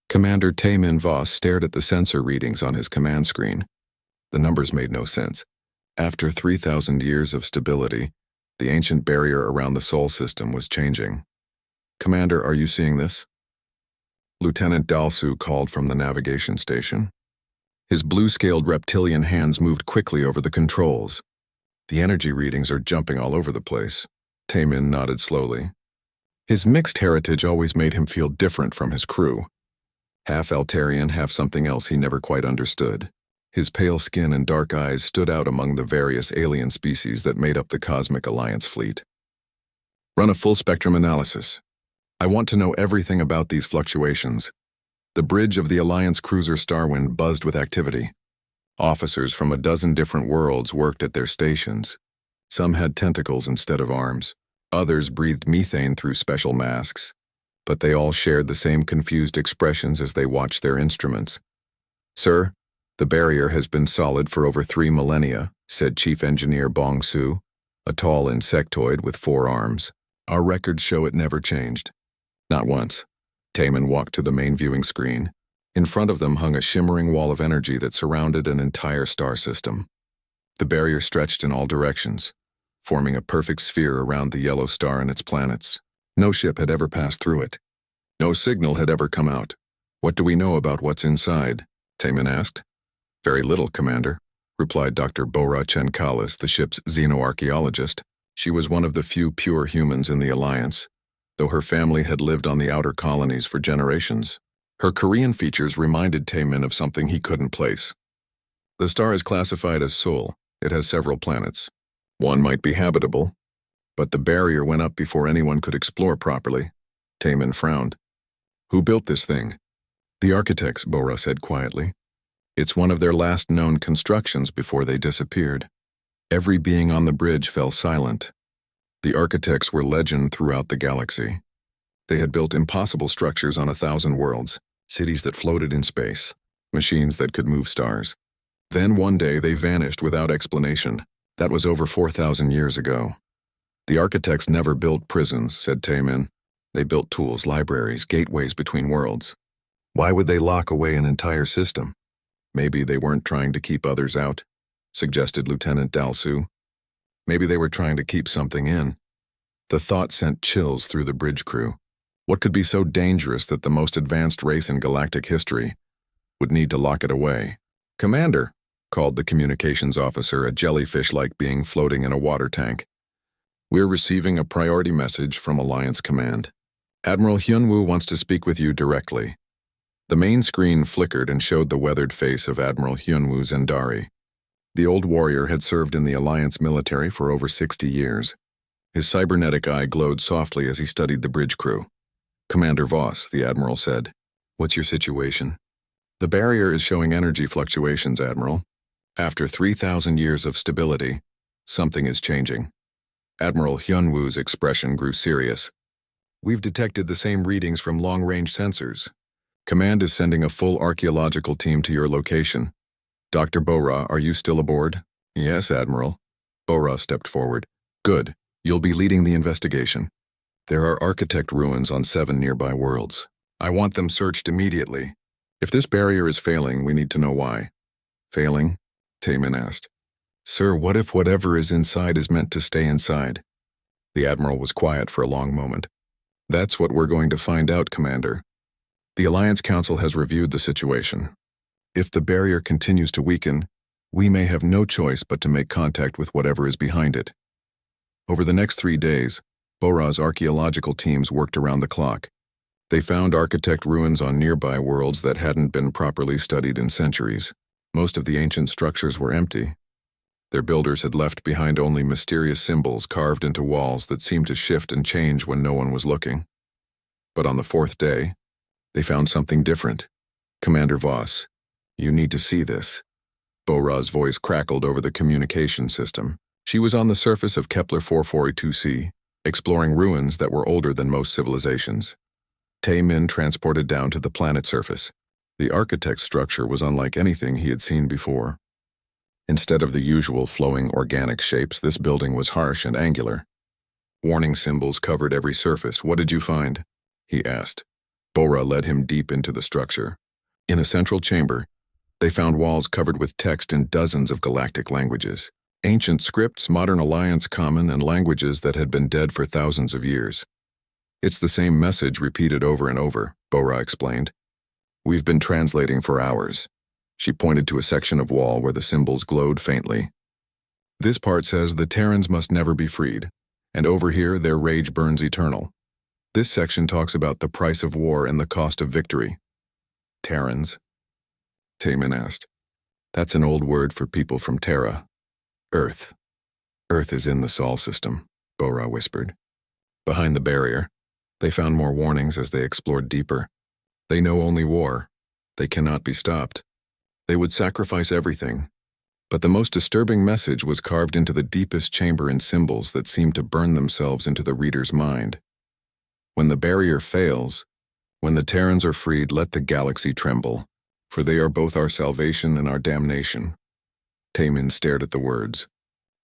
Commander Taemin Voss stared at the sensor readings on his command screen. The numbers made no sense. After 3,000 years of stability, the ancient barrier around the Sol system was changing. "Commander, are you seeing this?" Lieutenant Dalsu called from the navigation station. His blue-scaled reptilian hands moved quickly over the controls. "The energy readings are jumping all over the place." Taemin nodded slowly. His mixed heritage always made him feel different from his crew. Half Altarian, half something else he never quite understood. His pale skin and dark eyes stood out among the various alien species that made up the Cosmic Alliance fleet. "Run a full-spectrum analysis. I want to know everything about these fluctuations." The bridge of the Alliance cruiser Starwind buzzed with activity. Officers from a dozen different worlds worked at their stations. Some had tentacles instead of arms. Others breathed methane through special masks. But they all shared the same confused expressions as they watched their instruments. "Sir, the barrier has been solid for over 3 millennia," said Chief Engineer Bong Su, a tall insectoid with 4 arms. "Our records show it never changed." "Not once." Taemin walked to the main viewing screen. In front of them hung a shimmering wall of energy that surrounded an entire star system. The barrier stretched in all directions, forming a perfect sphere around the yellow star and its planets. No ship had ever passed through it. No signal had ever come out. "What do we know about what's inside?" Taemin asked. "Very little, Commander," replied Dr. Bora Chenkalis, the ship's xenoarchaeologist. She was one of the few pure humans in the Alliance, though her family had lived on the outer colonies for generations. Her Korean features reminded Taemin of something he couldn't place. "The star is classified as Sol. It has several planets. One might be habitable, but the barrier went up before anyone could explore properly." Taemin frowned. "Who built this thing?" "The architects," Bora said quietly. "It's one of their last known constructions before they disappeared." Every being on the bridge fell silent. The architects were legend throughout the galaxy. They had built impossible structures on 1,000 worlds, cities that floated in space, machines that could move stars. Then one day they vanished without explanation. That was over 4,000 years ago. "The architects never built prisons," said Taemin. "They built tools, libraries, gateways between worlds. Why would they lock away an entire system?" "Maybe they weren't trying to keep others out," suggested Lieutenant Dalsu. "Maybe they were trying to keep something in." The thought sent chills through the bridge crew. What could be so dangerous that the most advanced race in galactic history would need to lock it away? "Commander," called the communications officer, a jellyfish-like being floating in a water tank. "We're receiving a priority message from Alliance Command. Admiral Hyunwoo wants to speak with you directly." The main screen flickered and showed the weathered face of Admiral Hyunwoo Zendari. The old warrior had served in the Alliance military for over 60 years. His cybernetic eye glowed softly as he studied the bridge crew. "Commander Voss," the Admiral said. "What's your situation?" "The barrier is showing energy fluctuations, Admiral. After 3,000 years of stability, something is changing." Admiral Hyunwoo's expression grew serious. "We've detected the same readings from long-range sensors. Command is sending a full archaeological team to your location. Dr. Bora, are you still aboard?" "Yes, Admiral." Bora stepped forward. "Good. You'll be leading the investigation. There are architect ruins on 7 nearby worlds. I want them searched immediately. If this barrier is failing, we need to know why." "Failing?" Taemin asked. "Sir, what if whatever is inside is meant to stay inside?" The Admiral was quiet for a long moment. "That's what we're going to find out, Commander. The Alliance Council has reviewed the situation. If the barrier continues to weaken, we may have no choice but to make contact with whatever is behind it." Over the next 3 days, Bora's archaeological teams worked around the clock. They found architect ruins on nearby worlds that hadn't been properly studied in centuries. Most of the ancient structures were empty. Their builders had left behind only mysterious symbols carved into walls that seemed to shift and change when no one was looking. But on the 4th day, they found something different. "Commander Voss, you need to see this." Bora's voice crackled over the communication system. She was on the surface of Kepler 442c, exploring ruins that were older than most civilizations. Taemin transported down to the planet's surface. The architect's structure was unlike anything he had seen before. Instead of the usual flowing organic shapes, this building was harsh and angular. Warning symbols covered every surface. "What did you find?" he asked. Bora led him deep into the structure. In a central chamber, they found walls covered with text in dozens of galactic languages. Ancient scripts, modern Alliance common, and languages that had been dead for thousands of years. It's the same message repeated over and over, Bora explained. We've been translating for hours. She pointed to a section of wall where the symbols glowed faintly. This part says the Terrans must never be freed, and over here their rage burns eternal. This section talks about the price of war and the cost of victory. Terrans? Taman asked. That's an old word for people from Terra. Earth. Earth is in the Sol system, Bora whispered. Behind the barrier, they found more warnings as they explored deeper. They know only war. They cannot be stopped. They would sacrifice everything. But the most disturbing message was carved into the deepest chamber in symbols that seemed to burn themselves into the reader's mind. When the barrier fails, when the Terrans are freed, let the galaxy tremble, for they are both our salvation and our damnation. Taman stared at the words.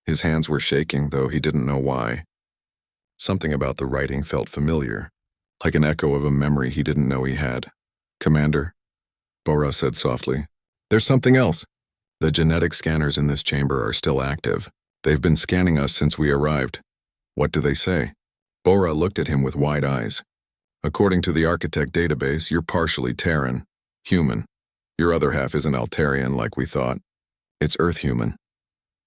His hands were shaking, though he didn't know why. Something about the writing felt familiar, like an echo of a memory he didn't know he had. Commander, Bora said softly, there's something else. The genetic scanners in this chamber are still active. They've been scanning us since we arrived. What do they say? Bora looked at him with wide eyes. According to the Architect database, you're partially Terran, human. Your other half isn't Altarian like we thought. It's Earth-human.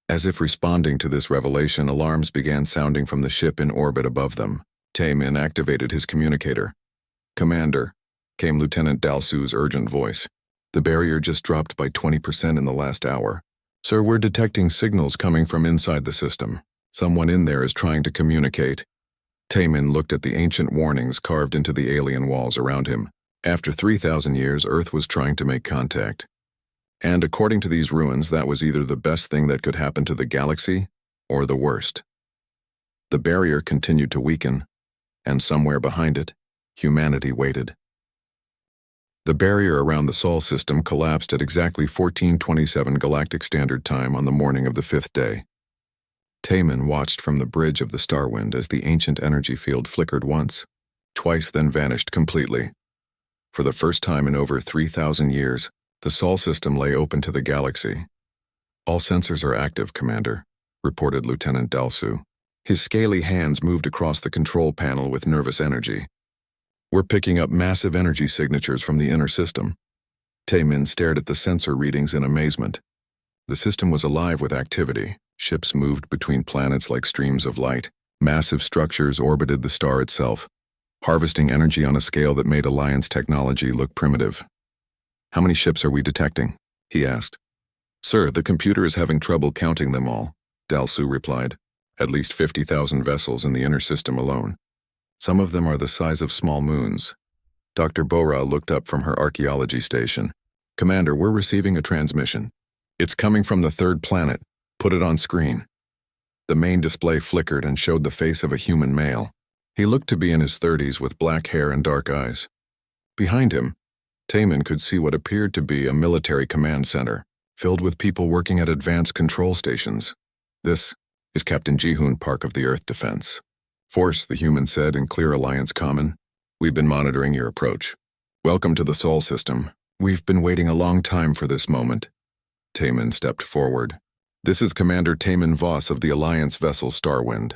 As if responding to this revelation, alarms began sounding from the ship in orbit above them. Taman activated his communicator. Commander, came Lieutenant Dalsu's urgent voice. The barrier just dropped by 20% in the last hour. Sir, we're detecting signals coming from inside the system. Someone in there is trying to communicate. Taman looked at the ancient warnings carved into the alien walls around him. After 3,000 years, Earth was trying to make contact. And according to these ruins, that was either the best thing that could happen to the galaxy or the worst. The barrier continued to weaken, and somewhere behind it, humanity waited. The barrier around the Sol system collapsed at exactly 1427 Galactic Standard Time on the morning of the 5th day. Taman watched from the bridge of the Starwind as the ancient energy field flickered once, twice, then vanished completely. For the first time in over 3,000 years, the Sol system lay open to the galaxy. All sensors are active, Commander, reported Lieutenant Dalsu. His scaly hands moved across the control panel with nervous energy. We're picking up massive energy signatures from the inner system. Taman stared at the sensor readings in amazement. The system was alive with activity. Ships moved between planets like streams of light. Massive structures orbited the star itself, harvesting energy on a scale that made Alliance technology look primitive. How many ships are we detecting? He asked. Sir, the computer is having trouble counting them all, Dalsu replied. At least 50,000 vessels in the inner system alone. Some of them are the size of small moons. Dr. Bora looked up from her archaeology station. Commander, we're receiving a transmission. It's coming from the third planet. Put it on screen. The main display flickered and showed the face of a human male. He looked to be in his 30s with black hair and dark eyes. Behind him, Taman could see what appeared to be a military command center, filled with people working at advanced control stations. This is Captain Jihoon Park of the Earth Defense Force, the human said in clear Alliance common. We've been monitoring your approach. Welcome to the Sol system. We've been waiting a long time for this moment. Taman stepped forward. This is Commander Taman Voss of the Alliance vessel Starwind.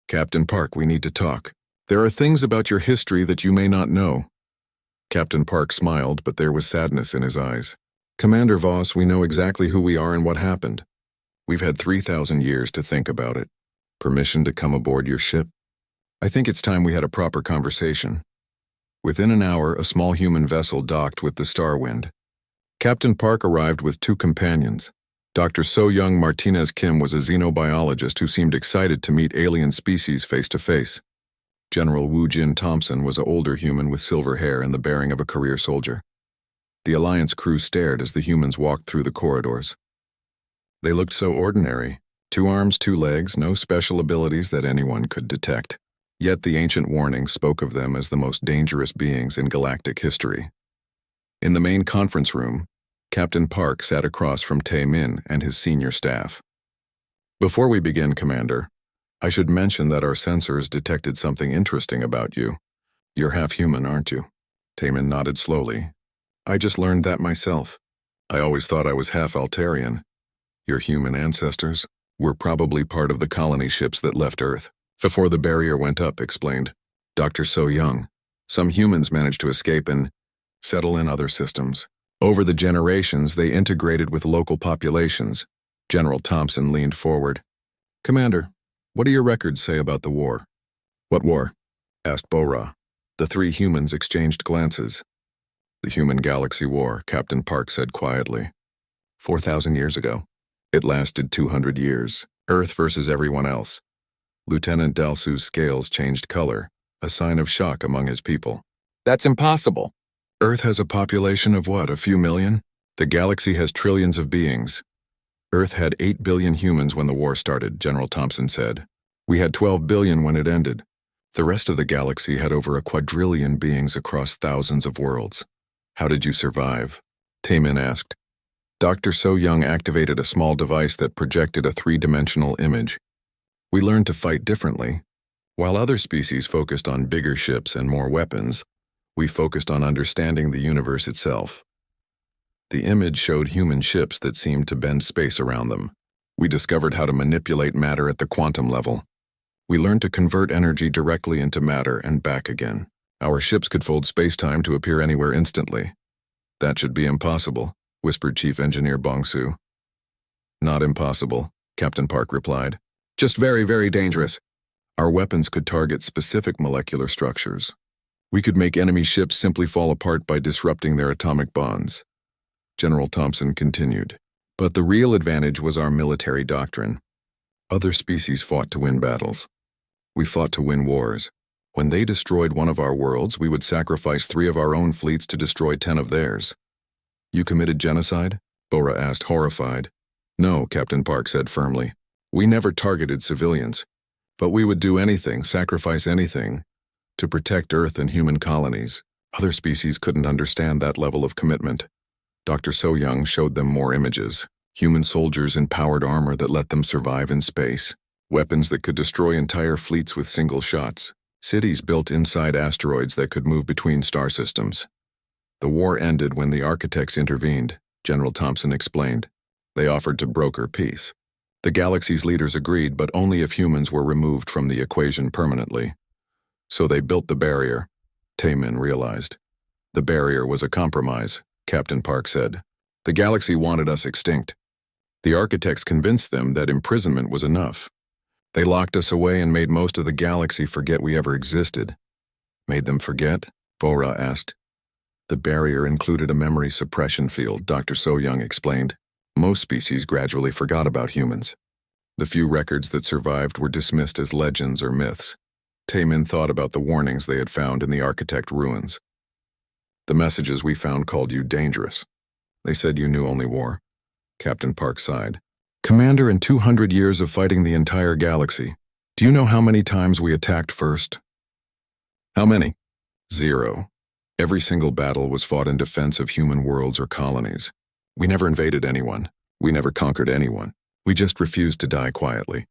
Captain Park, we need to talk. There are things about your history that you may not know. Captain Park smiled, but there was sadness in his eyes. Commander Voss, we know exactly who we are and what happened. We've had 3,000 years to think about it. Permission to come aboard your ship? I think it's time we had a proper conversation. Within an hour, a small human vessel docked with the Starwind. Captain Park arrived with 2 companions. Dr. So-Young Martinez Kim was a xenobiologist who seemed excited to meet alien species face to face. General Wu Jin Thompson was an older human with silver hair and the bearing of a career soldier. The Alliance crew stared as the humans walked through the corridors. They looked so ordinary. 2 arms, 2 legs, no special abilities that anyone could detect. Yet the ancient warnings spoke of them as the most dangerous beings in galactic history. In the main conference room, Captain Park sat across from Tae-min and his senior staff. Before we begin, Commander, I should mention that our sensors detected something interesting about you. You're half human, aren't you? Taman nodded slowly. I just learned that myself. I always thought I was half Altarian. Your human ancestors were probably part of the colony ships that left Earth before the barrier went up, explained Dr. So Young. Some humans managed to escape and settle in other systems. Over the generations, they integrated with local populations. General Thompson leaned forward. Commander, what do your records say about the war? What war? Asked Bora. The three humans exchanged glances. The Human Galaxy War, Captain Park said quietly. 4,000 years ago. It lasted 200 years. Earth versus everyone else. Lieutenant Dalsu's scales changed color, a sign of shock among his people. That's impossible. Earth has a population of what, a few million? The galaxy has trillions of beings. Earth had 8 billion humans when the war started, General Thompson said. We had 12 billion when it ended. The rest of the galaxy had over a quadrillion beings across thousands of worlds. How did you survive? Taman asked. Dr. So Young activated a small device that projected a three-dimensional image. We learned to fight differently. While other species focused on bigger ships and more weapons, we focused on understanding the universe itself. The image showed human ships that seemed to bend space around them. We discovered how to manipulate matter at the quantum level. We learned to convert energy directly into matter and back again. Our ships could fold space-time to appear anywhere instantly. That should be impossible, whispered Chief Engineer Bongsu. Not impossible, Captain Park replied. Just very, very dangerous. Our weapons could target specific molecular structures. We could make enemy ships simply fall apart by disrupting their atomic bonds. General Thompson continued. But the real advantage was our military doctrine. Other species fought to win battles. We fought to win wars. When they destroyed one of our worlds, we would sacrifice 3 of our own fleets to destroy 10 of theirs. You committed genocide? Bora asked, horrified. No, Captain Park said firmly. We never targeted civilians. But we would do anything, sacrifice anything, to protect Earth and human colonies. Other species couldn't understand that level of commitment. Dr. So Young showed them more images. Human soldiers in powered armor that let them survive in space. Weapons that could destroy entire fleets with single shots. Cities built inside asteroids that could move between star systems. The war ended when the architects intervened, General Thompson explained. They offered to broker peace. The galaxy's leaders agreed, but only if humans were removed from the equation permanently. So they built the barrier, Taman realized. The barrier was a compromise, Captain Park said. The galaxy wanted us extinct. The architects convinced them that imprisonment was enough. They locked us away and made most of the galaxy forget we ever existed. Made them forget? Bora asked. The barrier included a memory suppression field, Dr. So Young explained. Most species gradually forgot about humans. The few records that survived were dismissed as legends or myths. Taman thought about the warnings they had found in the architect ruins. The messages we found called you dangerous. They said you knew only war. Captain Park sighed. Commander, in 200 years of fighting the entire galaxy, do you know how many times we attacked first? How many? 0. Every single battle was fought in defense of human worlds or colonies. We never invaded anyone. We never conquered anyone. We just refused to die quietly.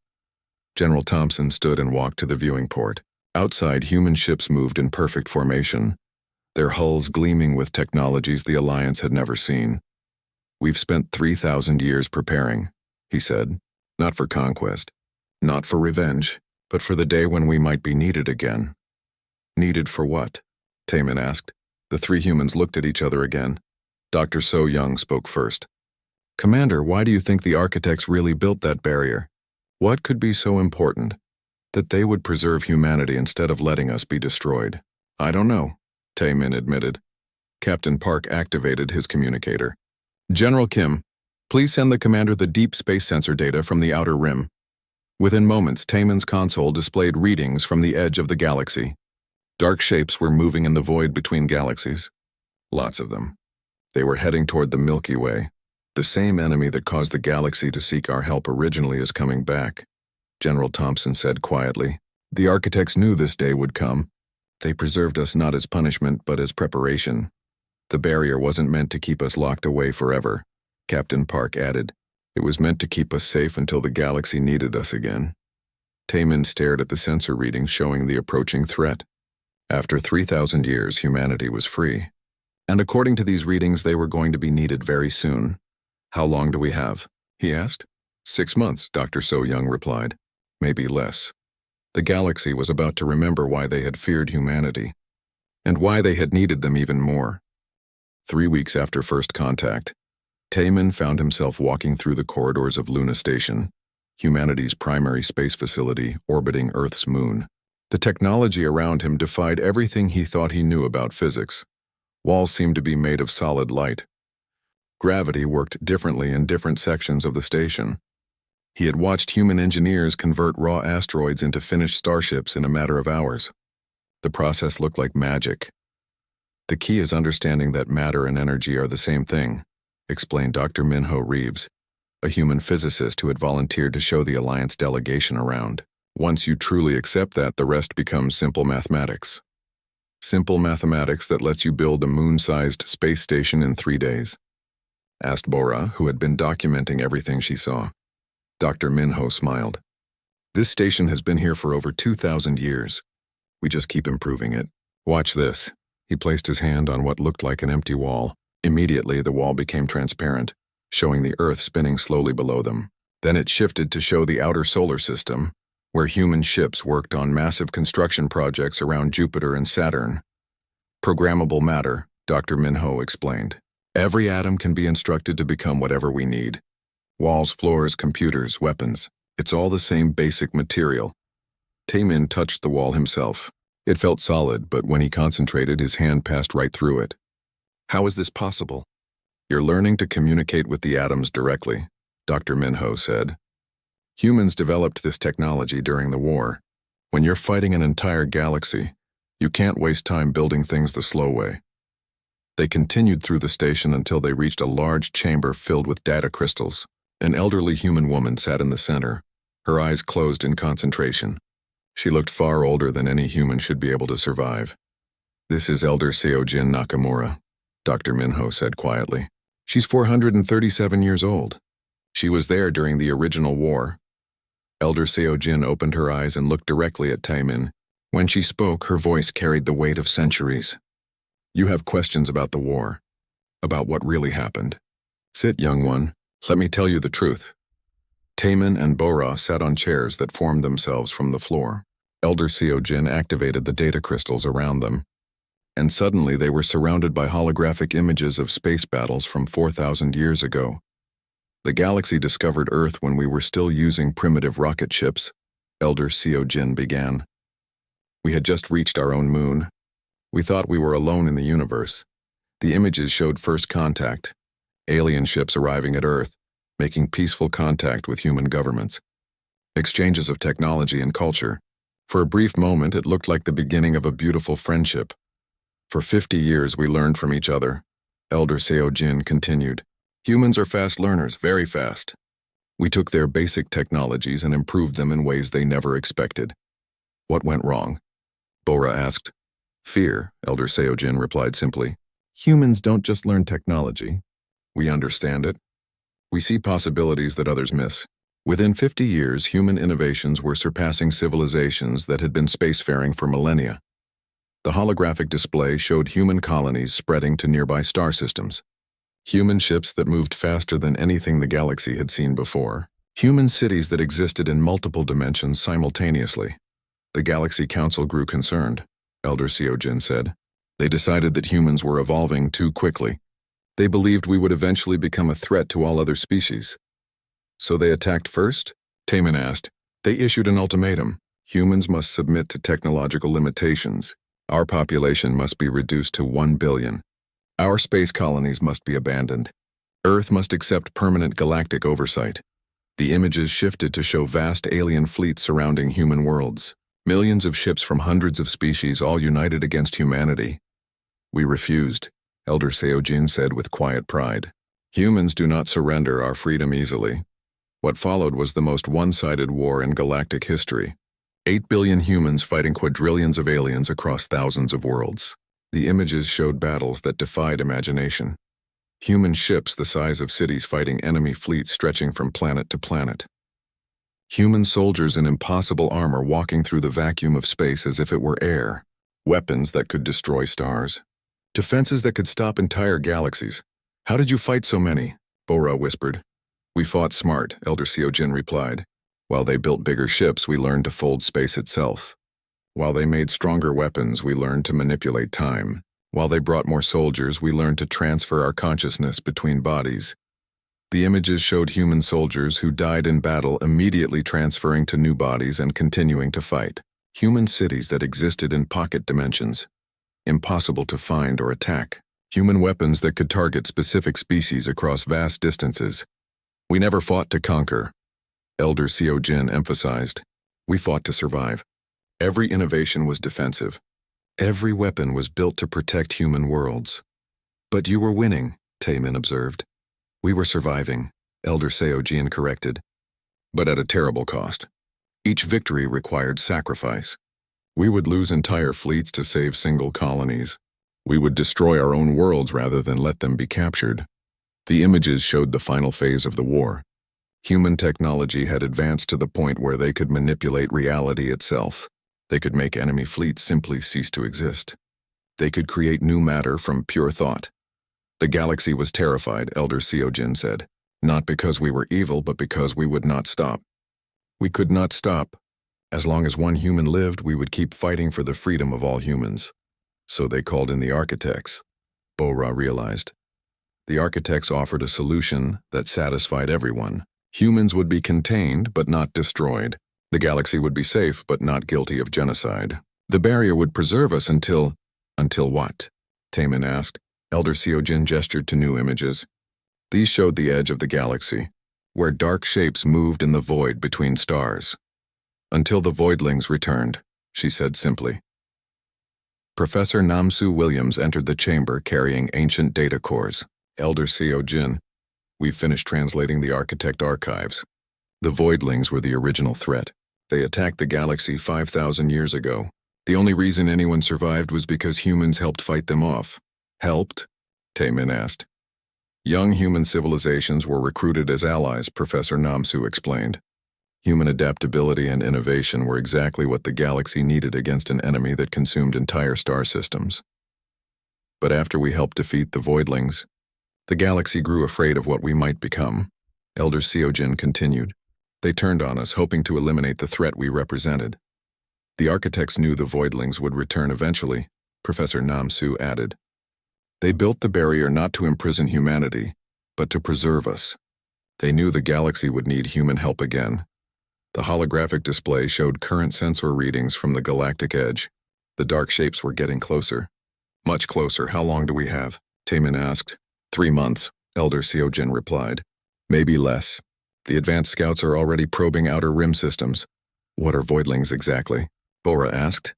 General Thompson stood and walked to the viewing port. Outside, human ships moved in perfect formation, their hulls gleaming with technologies the Alliance had never seen. We've spent 3,000 years preparing, he said, not for conquest, not for revenge, but for the day when we might be needed again. Needed for what? Taman asked. The 3 humans looked at each other again. Dr. So Young spoke first. Commander, why do you think the architects really built that barrier? What could be so important that they would preserve humanity instead of letting us be destroyed? I don't know, Taman admitted. Captain Park activated his communicator. General Kim, please send the commander the deep space sensor data from the outer rim. Within moments, Taman's console displayed readings from the edge of the galaxy. Dark shapes were moving in the void between galaxies. Lots of them. They were heading toward the Milky Way. The same enemy that caused the galaxy to seek our help originally is coming back, General Thompson said quietly. The architects knew this day would come. They preserved us not as punishment, but as preparation. The barrier wasn't meant to keep us locked away forever, Captain Park added. It was meant to keep us safe until the galaxy needed us again. Taman stared at the sensor readings showing the approaching threat. After 3,000 years, humanity was free. And according to these readings, they were going to be needed very soon. How long do we have? He asked. 6 months, Dr. So Young replied. Maybe less. The galaxy was about to remember why they had feared humanity, and why they had needed them even more. 3 weeks after first contact, Taemin found himself walking through the corridors of Luna Station, humanity's primary space facility orbiting Earth's moon. The technology around him defied everything he thought he knew about physics. Walls seemed to be made of solid light. Gravity worked differently in different sections of the station. He had watched human engineers convert raw asteroids into finished starships in a matter of hours. The process looked like magic. The key is understanding that matter and energy are the same thing, explained Dr. Minho Reeves, a human physicist who had volunteered to show the Alliance delegation around. Once you truly accept that, the rest becomes simple mathematics. Simple mathematics that lets you build a moon-sized space station in 3 days, asked Bora, who had been documenting everything she saw. Dr. Minho smiled. This station has been here for over 2,000 years. We just keep improving it. Watch this. He placed his hand on what looked like an empty wall. Immediately, the wall became transparent, showing the Earth spinning slowly below them. Then it shifted to show the outer solar system, where human ships worked on massive construction projects around Jupiter and Saturn. Programmable matter, Dr. Minho explained. Every atom can be instructed to become whatever we need. Walls, floors, computers, weapons. It's all the same basic material. Taemin touched the wall himself. It felt solid, but when he concentrated, his hand passed right through it. How is this possible? You're learning to communicate with the atoms directly, Dr. Minho said. Humans developed this technology during the war. When you're fighting an entire galaxy, you can't waste time building things the slow way. They continued through the station until they reached a large chamber filled with data crystals. An elderly human woman sat in the center, her eyes closed in concentration. She looked far older than any human should be able to survive. This is Elder Seojin Nakamura, Dr. Minho said quietly. She's 437 years old. She was there during the original war. Elder Seojin opened her eyes and looked directly at Taemin. When she spoke, her voice carried the weight of centuries. You have questions about the war, about what really happened. Sit, young one. Let me tell you the truth. Taemin and Bora sat on chairs that formed themselves from the floor. Elder Seojin activated the data crystals around them, and suddenly they were surrounded by holographic images of space battles from 4,000 years ago. The galaxy discovered Earth when we were still using primitive rocket ships, Elder Seojin began. We had just reached our own moon. We thought we were alone in the universe. The images showed first contact, alien ships arriving at Earth, making peaceful contact with human governments. Exchanges of technology and culture. For a brief moment, it looked like the beginning of a beautiful friendship. For 50 years, we learned from each other, Elder Seojin continued. Humans are fast learners, very fast. We took their basic technologies and improved them in ways they never expected. What went wrong? Bora asked. Fear, Elder Seojin replied simply. Humans don't just learn technology. We understand it. We see possibilities that others miss. Within 50 years, human innovations were surpassing civilizations that had been spacefaring for millennia. The holographic display showed human colonies spreading to nearby star systems. Human ships that moved faster than anything the galaxy had seen before. Human cities that existed in multiple dimensions simultaneously. The Galaxy Council grew concerned, Elder Seojin said. They decided that humans were evolving too quickly. They believed we would eventually become a threat to all other species. So they attacked first? Taemin asked. They issued an ultimatum. Humans must submit to technological limitations. Our population must be reduced to 1 billion. Our space colonies must be abandoned. Earth must accept permanent galactic oversight. The images shifted to show vast alien fleets surrounding human worlds. Millions of ships from hundreds of species all united against humanity. We refused, Elder Seojin said with quiet pride. Humans do not surrender our freedom easily. What followed was the most one-sided war in galactic history. 8 billion humans fighting quadrillions of aliens across thousands of worlds. The images showed battles that defied imagination. Human ships the size of cities fighting enemy fleets stretching from planet to planet. Human soldiers in impossible armor walking through the vacuum of space as if it were air. weapons that could destroy stars, defenses that could stop entire galaxies. How did you fight so many? Bora whispered. We fought smart, Elder Seojin replied. While they built bigger ships, we learned to fold space itself. While they made stronger weapons, we learned to manipulate time. While they brought more soldiers, we learned to transfer our consciousness between bodies. The images showed human soldiers who died in battle immediately transferring to new bodies and continuing to fight. Human cities that existed in pocket dimensions, impossible to find or attack. Human weapons that could target specific species across vast distances. We never fought to conquer, Elder Seojin emphasized. We fought to survive. Every innovation was defensive. Every weapon was built to protect human worlds. But you were winning, Taemin observed. We were surviving, Elder Seojin corrected. But at a terrible cost. Each victory required sacrifice. We would lose entire fleets to save single colonies. We would destroy our own worlds rather than let them be captured. The images showed the final phase of the war. Human technology had advanced to the point where they could manipulate reality itself. They could make enemy fleets simply cease to exist. They could create new matter from pure thought. The galaxy was terrified, Elder Seojin said. Not because we were evil, but because we would not stop. We could not stop. As long as one human lived, we would keep fighting for the freedom of all humans. So they called in the architects, Bora realized. The architects offered a solution that satisfied everyone. Humans would be contained, but not destroyed. The galaxy would be safe, but not guilty of genocide. The barrier would preserve us until what? Taemin asked. Elder Seojin gestured to new images. These showed the edge of the galaxy, where dark shapes moved in the void between stars. Until the voidlings returned, she said simply. Professor Namsu Williams entered the chamber carrying ancient data cores. Elder Seojin, we've finished translating the architect archives. The voidlings were the original threat. They attacked the galaxy 5,000 years ago. The only reason anyone survived was because humans helped fight them off. Helped? Taemin asked. Young human civilizations were recruited as allies, Professor Namsu explained. Human adaptability and innovation were exactly what the galaxy needed against an enemy that consumed entire star systems. But after we helped defeat the voidlings, the galaxy grew afraid of what we might become. Elder Seojin continued. They turned on us, hoping to eliminate the threat we represented. The architects knew the voidlings would return eventually, Professor Namsu added. They built the barrier not to imprison humanity, but to preserve us. They knew the galaxy would need human help again. The holographic display showed current sensor readings from the galactic edge. The dark shapes were getting closer. Much closer. How long do we have? Taemin asked. 3 months, Elder Seojin replied. Maybe less. The advanced scouts are already probing outer rim systems. What are voidlings exactly? Bora asked.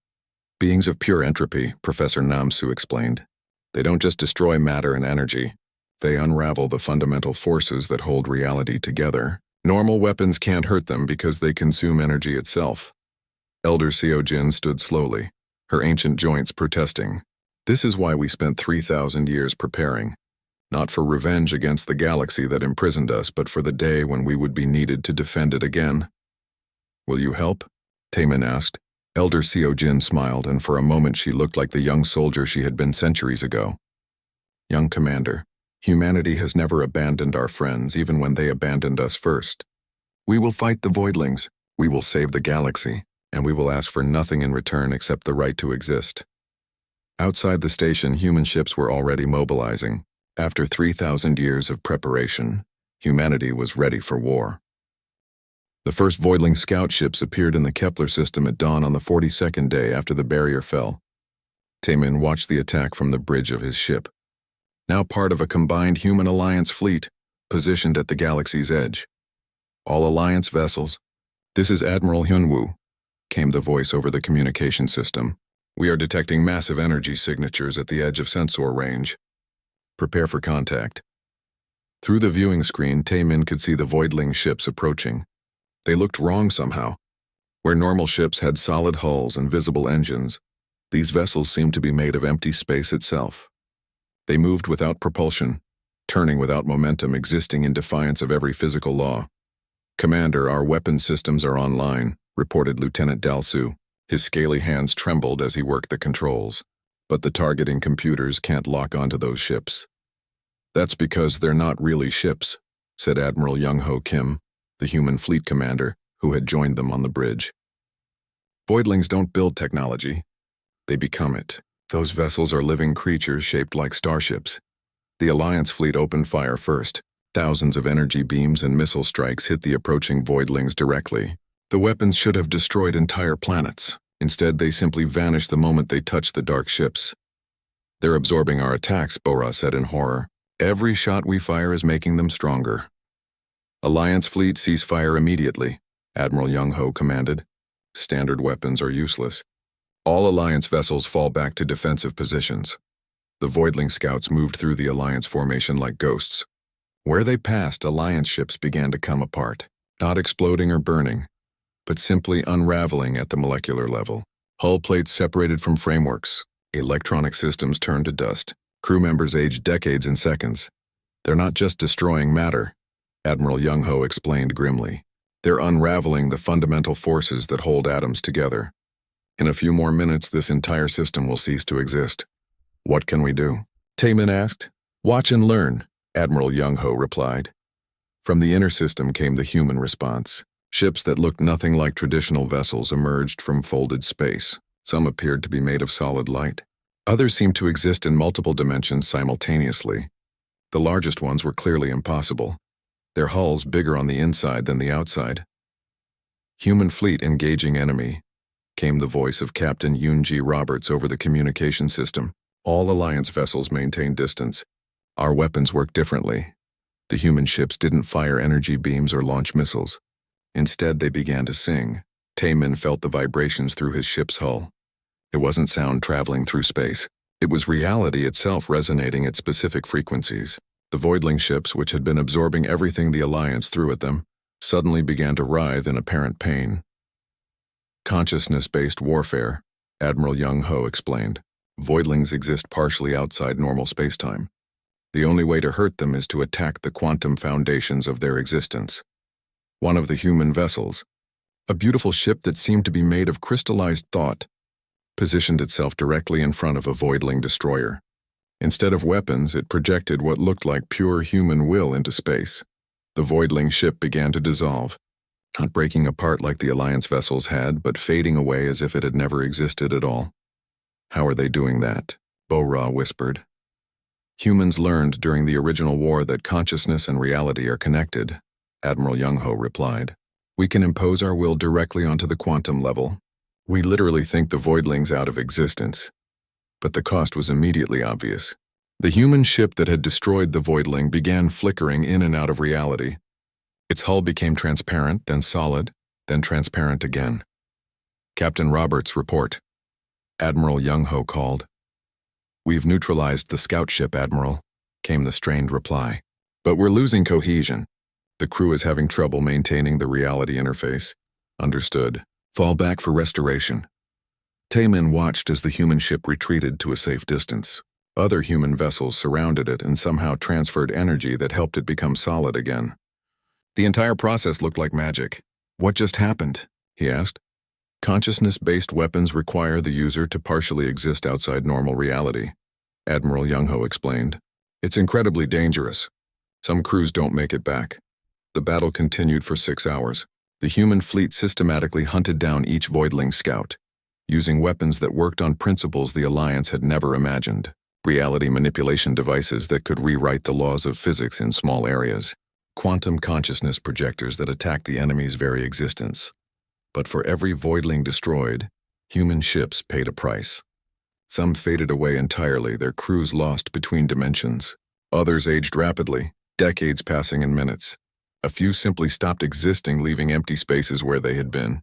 Beings of pure entropy, Professor Namsu explained. They don't just destroy matter and energy. They unravel the fundamental forces that hold reality together. Normal weapons can't hurt them because they consume energy itself. Elder Seojin stood slowly, her ancient joints protesting. This is why we spent 3,000 years preparing. Not for revenge against the galaxy that imprisoned us, but for the day when we would be needed to defend it again. Will you help? Taemin asked. Elder Seojin smiled, and for a moment she looked like the young soldier she had been centuries ago. Young commander, humanity has never abandoned our friends, even when they abandoned us first. We will fight the voidlings, we will save the galaxy, and we will ask for nothing in return except the right to exist. Outside the station, human ships were already mobilizing. After 3,000 years of preparation, humanity was ready for war. The first Voidling scout ships appeared in the Kepler system at dawn on the 42nd day after the barrier fell. Taemin watched the attack from the bridge of his ship. Now part of a combined human alliance fleet, positioned at the galaxy's edge. All alliance vessels. This is Admiral Hyunwoo, came the voice over the communication system. We are detecting massive energy signatures at the edge of sensor range. Prepare for contact. Through the viewing screen, Taemin could see the Voidling ships approaching. They looked wrong somehow. Where normal ships had solid hulls and visible engines, these vessels seemed to be made of empty space itself. They moved without propulsion, turning without momentum, existing in defiance of every physical law. Commander, our weapon systems are online, reported Lieutenant Dalsu. His scaly hands trembled as he worked the controls, but the targeting computers can't lock onto those ships. That's because they're not really ships, said Admiral Young-Ho Kim, the human fleet commander, who had joined them on the bridge. Voidlings don't build technology. They become it. Those vessels are living creatures shaped like starships. The Alliance fleet opened fire first. Thousands of energy beams and missile strikes hit the approaching voidlings directly. The weapons should have destroyed entire planets. Instead, they simply vanished the moment they touched the dark ships. They're absorbing our attacks, Bora said in horror. Every shot we fire is making them stronger. Alliance fleet, cease fire immediately, Admiral Young-Ho commanded. Standard weapons are useless. All Alliance vessels fall back to defensive positions. The Voidling scouts moved through the Alliance formation like ghosts. Where they passed, Alliance ships began to come apart, not exploding or burning, but simply unraveling at the molecular level. Hull plates separated from frameworks. Electronic systems turned to dust. Crew members aged decades in seconds. They're not just destroying matter, Admiral Young-Ho explained grimly. They're unraveling the fundamental forces that hold atoms together. In a few more minutes, this entire system will cease to exist. What can we do? Taemin asked. Watch and learn, Admiral Young-Ho replied. From the inner system came the human response. Ships that looked nothing like traditional vessels emerged from folded space. Some appeared to be made of solid light. Others seemed to exist in multiple dimensions simultaneously. The largest ones were clearly impossible, their hulls bigger on the inside than the outside. Human fleet engaging enemy, came the voice of Captain Yoon G. Roberts over the communication system. All Alliance vessels maintained distance. Our weapons work differently. The human ships didn't fire energy beams or launch missiles. Instead, they began to sing. Taemin felt the vibrations through his ship's hull. It wasn't sound traveling through space. It was reality itself resonating at specific frequencies. The Voidling ships, which had been absorbing everything the Alliance threw at them, suddenly began to writhe in apparent pain. Consciousness-based warfare, Admiral Young-Ho explained. Voidlings exist partially outside normal spacetime. The only way to hurt them is to attack the quantum foundations of their existence. One of the human vessels, a beautiful ship that seemed to be made of crystallized thought, positioned itself directly in front of a Voidling destroyer. Instead of weapons, it projected what looked like pure human will into space. The Voidling ship began to dissolve, not breaking apart like the Alliance vessels had, but fading away as if it had never existed at all. How are they doing that? Bo-Ra whispered. Humans learned during the original war that consciousness and reality are connected, Admiral Young-Ho replied. We can impose our will directly onto the quantum level. We literally think the Voidlings out of existence. But the cost was immediately obvious. The human ship that had destroyed the Voidling began flickering in and out of reality. Its hull became transparent, then solid, then transparent again. Captain Roberts' report. Admiral Young-Ho called. We've neutralized the scout ship, Admiral, came the strained reply. But we're losing cohesion. The crew is having trouble maintaining the reality interface. Understood. Fall back for restoration. Taemin watched as the human ship retreated to a safe distance. Other human vessels surrounded it and somehow transferred energy that helped it become solid again. The entire process looked like magic. What just happened? He asked. Consciousness-based weapons require the user to partially exist outside normal reality, Admiral Young-Ho explained. It's incredibly dangerous. Some crews don't make it back. The battle continued for 6 hours. The human fleet systematically hunted down each Voidling scout, using weapons that worked on principles the Alliance had never imagined. Reality manipulation devices that could rewrite the laws of physics in small areas. Quantum consciousness projectors that attacked the enemy's very existence. But for every Voidling destroyed, human ships paid a price. Some faded away entirely, their crews lost between dimensions. Others aged rapidly, decades passing in minutes. A few simply stopped existing, leaving empty spaces where they had been.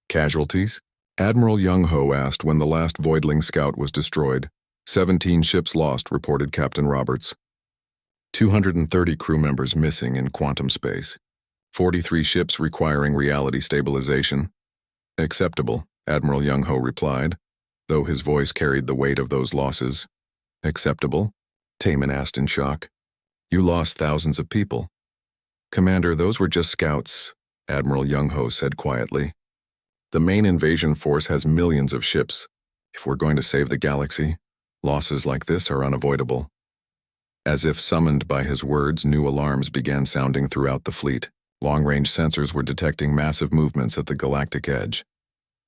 Casualties? Admiral Young-Ho asked when the last Voidling scout was destroyed. 17 ships lost, reported Captain Roberts. 230 crew members missing in quantum space. 43 ships requiring reality stabilization. Acceptable, Admiral Young-Ho replied, though his voice carried the weight of those losses. Acceptable? Taemin asked in shock. You lost thousands of people. Commander, those were just scouts, Admiral Young-Ho said quietly. The main invasion force has millions of ships. If we're going to save the galaxy, losses like this are unavoidable. As if summoned by his words, new alarms began sounding throughout the fleet. Long-range sensors were detecting massive movements at the galactic edge.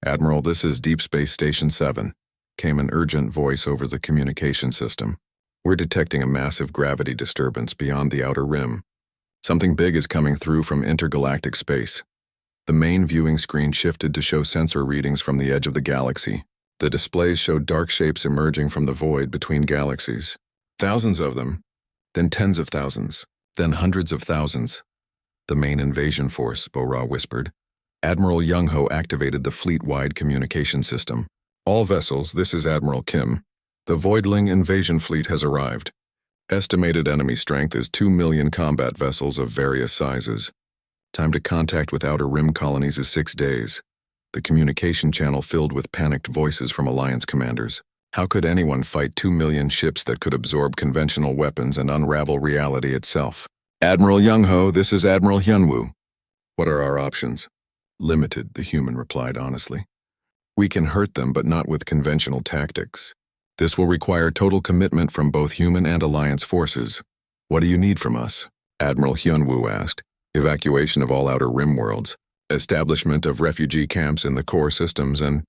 "Admiral, this is Deep Space Station 7, came an urgent voice over the communication system. "We're detecting a massive gravity disturbance beyond the outer rim. Something big is coming through from intergalactic space." The main viewing screen shifted to show sensor readings from the edge of the galaxy. The displays showed dark shapes emerging from the void between galaxies. Thousands of them, then tens of thousands, then hundreds of thousands. "The main invasion force," Bora whispered. Admiral Young-ho activated the fleet-wide communication system. "All vessels, this is Admiral Kim. The Voidling invasion fleet has arrived. Estimated enemy strength is 2 million combat vessels of various sizes. Time to contact with Outer Rim colonies is 6 days." The communication channel filled with panicked voices from Alliance commanders. How could anyone fight 2 million ships that could absorb conventional weapons and unravel reality itself? "Admiral Young-ho, this is Admiral Hyunwoo. What are our options?" "Limited," the human replied honestly. "We can hurt them, but not with conventional tactics. This will require total commitment from both human and Alliance forces." "What do you need from us?" Admiral Hyunwoo asked. "Evacuation of all Outer Rim worlds, establishment of refugee camps in the core systems, and—"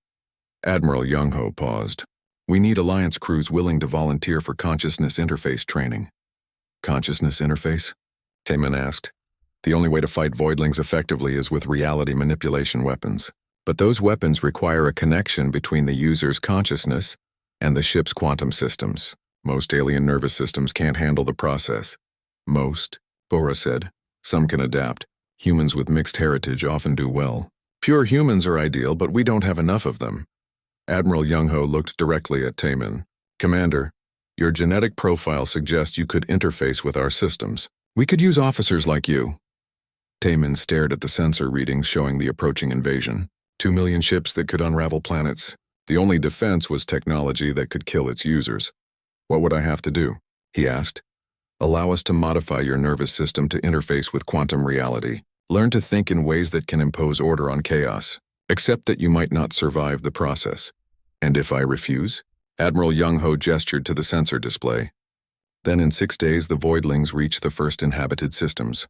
Admiral Young-ho paused. "We need Alliance crews willing to volunteer for consciousness interface training." "Consciousness interface?" Taemin asked. "The only way to fight Voidlings effectively is with reality manipulation weapons. But those weapons require a connection between the user's consciousness and the ship's quantum systems. Most alien nervous systems can't handle the process." "Most," Bora said. "Some can adapt. Humans with mixed heritage often do well. Pure humans are ideal, but we don't have enough of them." Admiral Young-ho looked directly at Taemin. "Commander, your genetic profile suggests you could interface with our systems. We could use officers like you." Taemin stared at the sensor readings showing the approaching invasion. 2 million ships that could unravel planets. The only defense was technology that could kill its users. "What would I have to do?" he asked. "Allow us to modify your nervous system to interface with quantum reality. Learn to think in ways that can impose order on chaos. Accept that you might not survive the process." "And if I refuse?" Admiral Young-ho gestured to the sensor display. "Then in 6 days the Voidlings reach the first inhabited systems.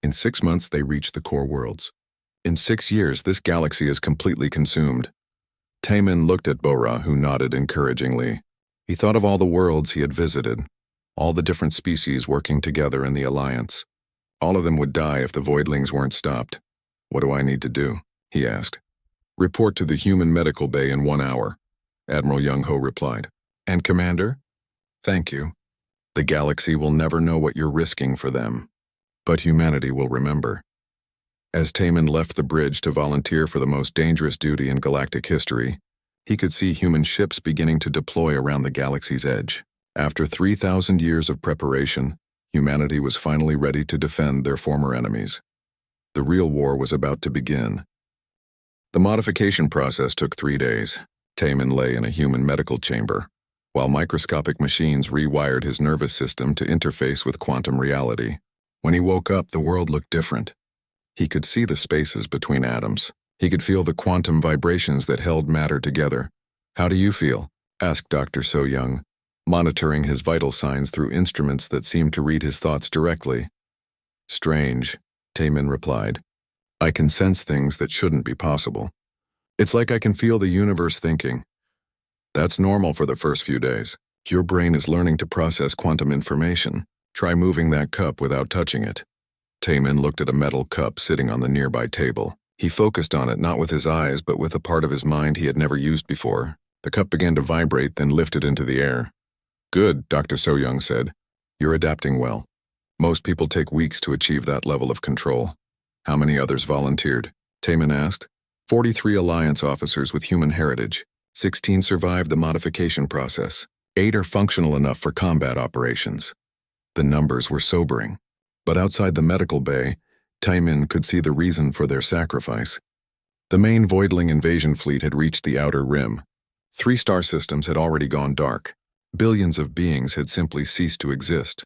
In 6 months they reach the core worlds. In 6 years this galaxy is completely consumed." Taemin looked at Bora, who nodded encouragingly. He thought of all the worlds he had visited, all the different species working together in the Alliance. All of them would die if the Voidlings weren't stopped. "What do I need to do?" he asked. "Report to the human medical bay in 1 hour," Admiral Young-ho replied. "And Commander?" "Thank you. The galaxy will never know what you're risking for them, but humanity will remember." As Taemin left the bridge to volunteer for the most dangerous duty in galactic history, he could see human ships beginning to deploy around the galaxy's edge. After 3,000 years of preparation, humanity was finally ready to defend their former enemies. The real war was about to begin. The modification process took 3 days. Taemin lay in a human medical chamber, while microscopic machines rewired his nervous system to interface with quantum reality. When he woke up, the world looked different. He could see the spaces between atoms. He could feel the quantum vibrations that held matter together. "How do you feel?" asked Dr. So-young, monitoring his vital signs through instruments that seemed to read his thoughts directly. "Strange," Taemin replied. "I can sense things that shouldn't be possible. It's like I can feel the universe thinking. That's normal for the first few days. Your brain is learning to process quantum information. Try moving that cup without touching it." Taemin looked at a metal cup sitting on the nearby table. He focused on it not with his eyes but with a part of his mind he had never used before. The cup began to vibrate, then lifted into the air. "Good," Dr. So-young said. "You're adapting well. Most people take weeks to achieve that level of control." "How many others volunteered?" Taemin asked. 43 Alliance officers with human heritage. 16 survived the modification process. 8 are functional enough for combat operations. The numbers were sobering. But outside the medical bay, Taemin could see the reason for their sacrifice. The main Voidling invasion fleet had reached the outer rim. 3 star systems had already gone dark. Billions of beings had simply ceased to exist.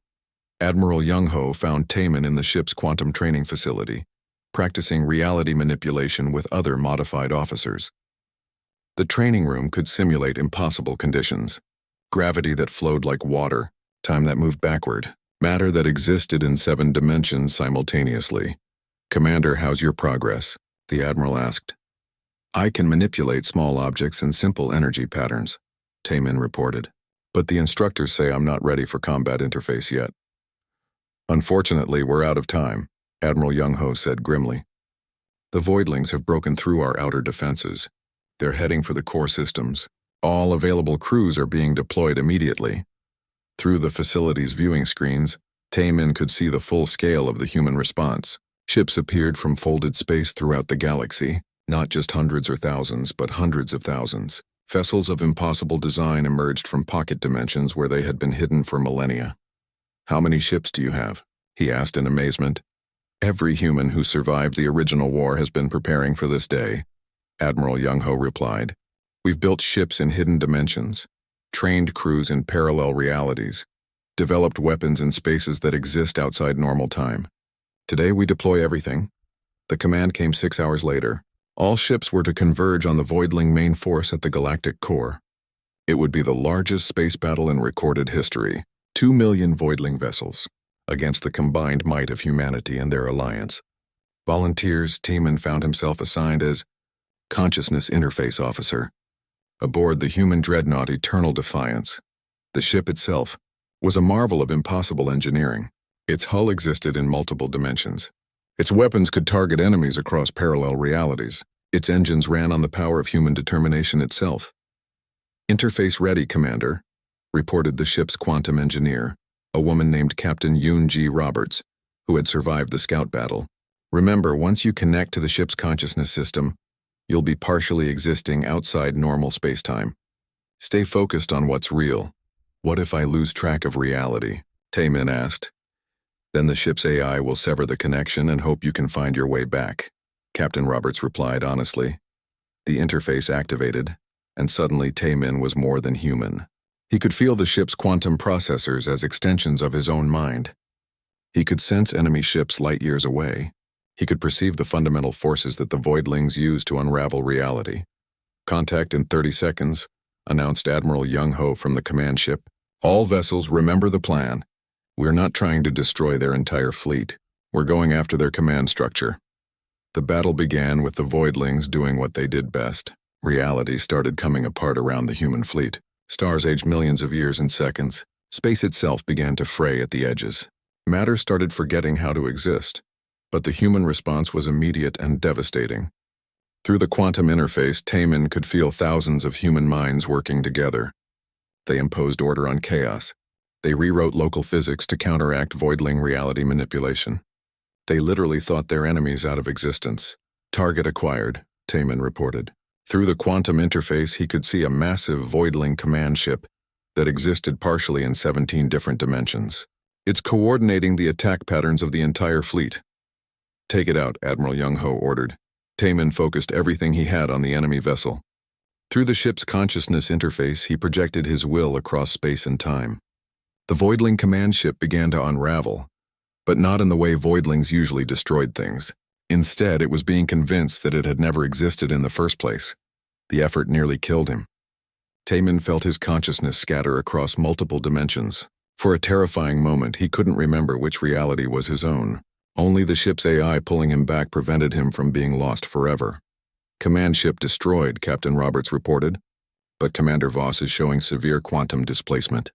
Admiral Young-ho found Taemin in the ship's quantum training facility. practicing reality manipulation with other modified officers. The training room could simulate impossible conditions: gravity that flowed like water, time that moved backward, matter that existed in 7 dimensions simultaneously. "Commander, how's your progress?" the Admiral asked. "I can manipulate small objects and simple energy patterns," Taemin reported. "But the instructors say I'm not ready for combat interface yet." "Unfortunately, we're out of time," Admiral Young-ho said grimly. "The Voidlings have broken through our outer defenses. They're heading for the core systems. All available crews are being deployed immediately." Through the facility's viewing screens, Taemin could see the full scale of the human response. Ships appeared from folded space throughout the galaxy, not just hundreds or thousands, but hundreds of thousands. Vessels of impossible design emerged from pocket dimensions where they had been hidden for millennia. "How many ships do you have?" he asked in amazement. "Every human who survived the original war has been preparing for this day," Admiral Young-ho replied. "We've built ships in hidden dimensions, trained crews in parallel realities, developed weapons in spaces that exist outside normal time. Today we deploy everything." The command came 6 hours later. All ships were to converge on the Voidling main force at the galactic core. It would be the largest space battle in recorded history. 2 million Voidling vessels, against the combined might of humanity and their alliance. Volunteers, Taemin found himself assigned as Consciousness Interface Officer. Aboard the human dreadnought Eternal Defiance, the ship itself was a marvel of impossible engineering. Its hull existed in multiple dimensions. Its weapons could target enemies across parallel realities. Its engines ran on the power of human determination itself. "Interface ready, Commander," reported the ship's quantum engineer, a woman named Captain Yoon G. Roberts, who had survived the scout battle. "Remember, once you connect to the ship's consciousness system, you'll be partially existing outside normal spacetime. Stay focused on what's real." "What if I lose track of reality?" Taemin asked. "Then the ship's AI will sever the connection and hope you can find your way back," Captain Roberts replied honestly. The interface activated, and suddenly Taemin was more than human. He could feel the ship's quantum processors as extensions of his own mind. He could sense enemy ships light years away. He could perceive the fundamental forces that the Voidlings use to unravel reality. "Contact in 30 seconds, announced Admiral Young-ho from the command ship. "All vessels, remember the plan. We're not trying to destroy their entire fleet. We're going after their command structure." The battle began with the Voidlings doing what they did best. Reality started coming apart around the human fleet. Stars aged millions of years in seconds. Space itself began to fray at the edges. Matter started forgetting how to exist. But the human response was immediate and devastating. Through the quantum interface, Taemin could feel thousands of human minds working together. They imposed order on chaos. They rewrote local physics to counteract Voidling reality manipulation. They literally thought their enemies out of existence. "Target acquired," Taemin reported. Through the quantum interface, he could see a massive Voidling command ship that existed partially in 17 different dimensions. "It's coordinating the attack patterns of the entire fleet." "Take it out," Admiral Young-ho ordered. Taemin focused everything he had on the enemy vessel. Through the ship's consciousness interface, he projected his will across space and time. The Voidling command ship began to unravel, but not in the way Voidlings usually destroyed things. Instead, it was being convinced that it had never existed in the first place. The effort nearly killed him. Taemin felt his consciousness scatter across multiple dimensions. For a terrifying moment, he couldn't remember which reality was his own. Only the ship's AI pulling him back prevented him from being lost forever. "Command ship destroyed," Captain Roberts reported, but Commander Voss is showing severe quantum displacement.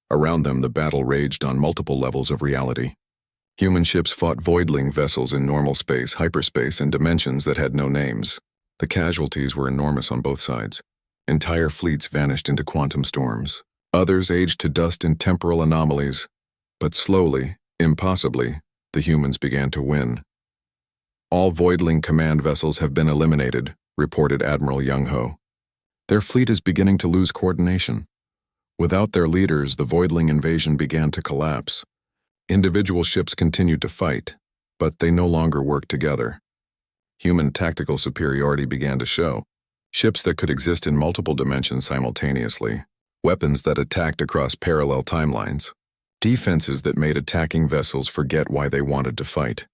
Around them, the battle raged on multiple levels of reality. Human ships fought Voidling vessels in normal space, hyperspace, and dimensions that had no names. The casualties were enormous on both sides. Entire fleets vanished into quantum storms. Others aged to dust in temporal anomalies. But slowly, impossibly, the humans began to win. "All Voidling command vessels have been eliminated," reported Admiral Young-ho. "Their fleet is beginning to lose coordination. Without their leaders, the Voidling invasion began to collapse. Individual ships continued to fight, but they no longer worked together. Human tactical superiority began to show. Ships that could exist in multiple dimensions simultaneously, weapons that attacked across parallel timelines, defenses that made attacking vessels forget why they wanted to fight.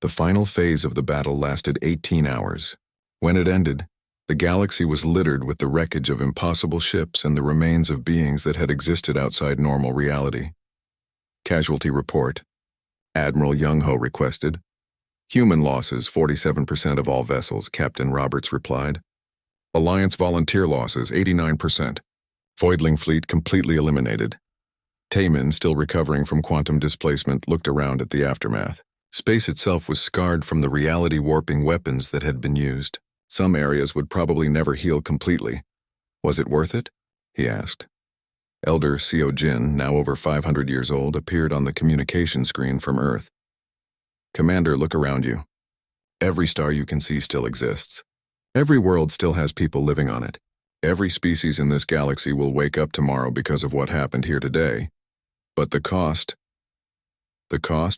The final phase of the battle lasted 18 hours. When it ended, the galaxy was littered with the wreckage of impossible ships and the remains of beings that had existed outside normal reality. Casualty report. Admiral Young-Ho requested. Human losses, 47% of all vessels, Captain Roberts replied. Alliance volunteer losses, 89%. Voidling fleet completely eliminated. Taemin, still recovering from quantum displacement, looked around at the aftermath. Space itself was scarred from the reality-warping weapons that had been used. Some areas would probably never heal completely. Was it worth it? He asked. Elder Seo Jin, now over 500 years old, appeared on the communication screen from Earth. Commander, look around you. Every star you can see still exists. Every world still has people living on it. Every species in this galaxy will wake up tomorrow because of what happened here today. But the cost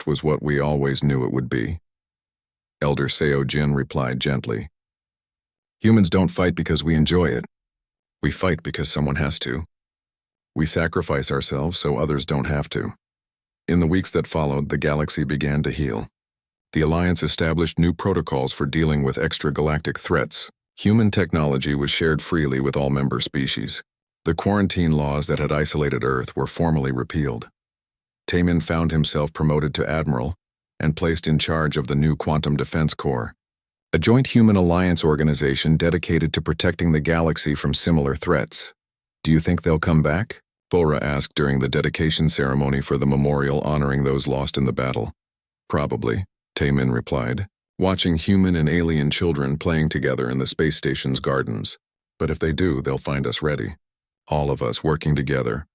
was what we always knew it would be. Elder Seo Jin replied gently. Humans don't fight because we enjoy it. We fight because someone has to. We sacrifice ourselves so others don't have to. In the weeks that followed, the galaxy began to heal. The Alliance established new protocols for dealing with extragalactic threats. Human technology was shared freely with all member species. The quarantine laws that had isolated Earth were formally repealed. Taemin found himself promoted to Admiral and placed in charge of the new Quantum Defense Corps, a joint human alliance organization dedicated to protecting the galaxy from similar threats. Do you think they'll come back? Bora asked during the dedication ceremony for the memorial honoring those lost in the battle. Probably, Taemin replied, watching human and alien children playing together in the space station's gardens. But if they do, they'll find us ready. All of us working together.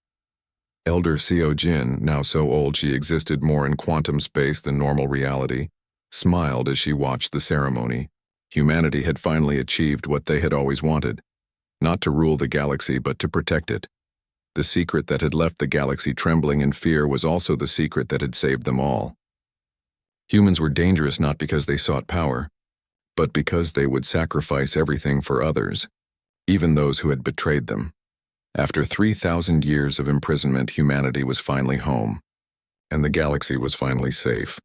Elder Seo Jin, now so old she existed more in quantum space than normal reality, smiled as she watched the ceremony. Humanity had finally achieved what they had always wanted. Not to rule the galaxy, but to protect it. The secret that had left the galaxy trembling in fear was also the secret that had saved them all. Humans were dangerous not because they sought power, but because they would sacrifice everything for others, even those who had betrayed them. After 3,000 years of imprisonment, humanity was finally home, and the galaxy was finally safe.